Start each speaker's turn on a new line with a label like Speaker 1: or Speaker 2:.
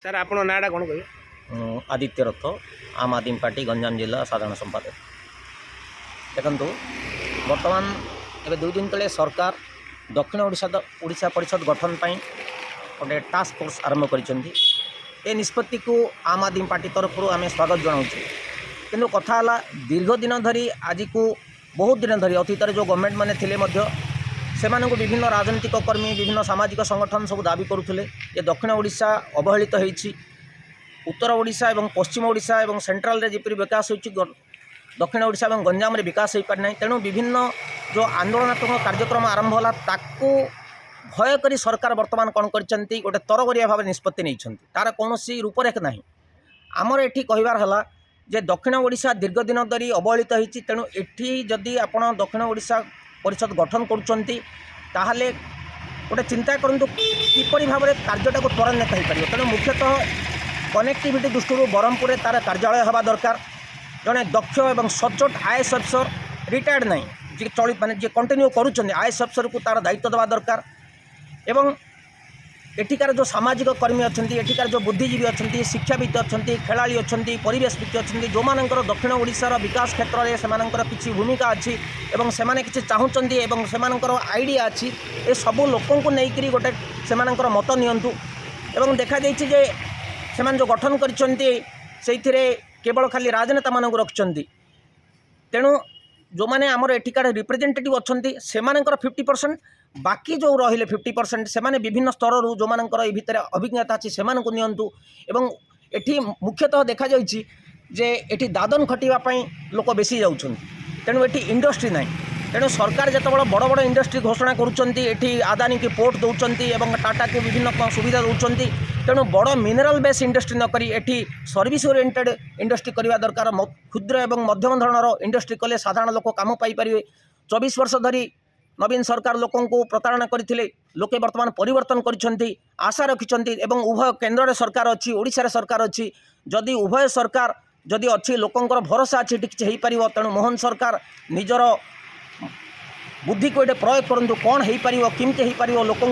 Speaker 1: Sir ଆପଣ ନାଁଟା କ'ଣ କହିବେ?
Speaker 2: आदित्य रथ आम आदमी पार्टी गंजाम जिला साधारण संपादक। देखु बर्तमान एवं 2 दिन तले सरकार दक्षिण ओडिशा परिषद गठन पर गोटे टास्क फोर्स आरंभ कर निष्पत्ति को आम आदमी पार्टी तरफ आम स्वागत जनाऊँ। किंतु कथा दीर्घ दिन धरी आज को बहुत दिन धरी अतीत जो गवर्नमेंट मैंने थे से विभिन्न राजनीतिक कर्मी विभिन्न सामाजिक संगठन सब दाबी करुले ये दक्षिण ओडिशा अवहेलित होती उत्तर ओडिशा और पश्चिम ओडिशा और सेंट्रल रे जपरी विकास हो दक्षिण ओडिशा और गंजाम रे विकास हो पारि ना। तेणु विभिन्न जो आंदोलनात्मक कार्यक्रम आरंभ होला ताकू भय करी सरकार वर्तमान कौन करछंती गोटे तरगरिया भाव निष्पत्ति नहीं तार कौन रूपरेख ना। आमर एठी कहबार हला जे दक्षिण ओडिशा दीर्घ दिन धरी अवहेलित होती। तेणु एठी जदि आपण दक्षिण ओडिशा परिषद गठन करुँच ताहले गोटे चिंता करूँ किपरि भाव में कार्यटा को त्वरान्वित हो पार। तेणु मुख्यतः कनेक्टिविटी दृष्टि ब्रह्मपुर तार कार्यालय हवा दरकार जड़े दक्ष और सचोट आईएएस अफिसर रिटायर्ड नहीं जी चली माने जी कंटिन्यू करुँच आईएएस अफिसर को तार दायित्व देवा दरकार। एवं एठिकार जो सामाजिक कर्मी अच्छा एठिकार जो बुद्धिजीवी अच्छा शिक्षाविद अच्छा खेलाड़ी अच्छा परिवेशविद अच्छा जो मानकर दक्षिण ओडिशार विकास क्षेत्र में से किसी भूमिका अच्छी एवं से किसी चाहूँगी एवं से आइडिया अच्छी ए सबू लोक नहीं गोटे से मत नियंतु एवं देखा जे से जो गठन कर केवल खाली राजनेता मानक रखिंट। तेणु जो मैंने आमर एठिकार रिप्रेजेंटेटिव अच्छा से 50% बाकी जो रहिले 50% से विभिन्न स्तर जो मानकर भितर अभिज्ञता अच्छी से नियंतु। एवं एठी मुख्यतः देखा जाइए जे एठी दादन खटिवाई लोक बेसी जाऊँ। तेणु एठी इंडस्ट्री ना। तेणु सरकार जिते बड़ बड़ इंडस्ट्री घोषणा करुँच आदानी की पोर्ट दौरान एवं टाटा को विभिन्न सुविधा दौरान। तेणु बड़ मिनरल बेस इंडस्ट्री नकरी एठी सर्विस ओरिएंटेड इंडस्ट्री करवा दरकार। क्षुद्र एवं मध्यम धरणर इंडस्ट्री कले साधारण लोक काम पाइपर। 24 वर्ष धरी नवीन सरकार लोकों को प्रताड़ना करते लोके वर्तमान परिवर्तन कर आशा रखिंट। एवं उभय केन्द्र सरकार अच्छी ओडिशा सरकार अच्छी जदि उभय सरकार जदि अच्छी लोकंर भरोसा अच्छी किसी हो पार। तेणु मोहन सरकार निजर बुद्धि को ये प्रयोग करूँ कौन हो पार किमती हो पार लोक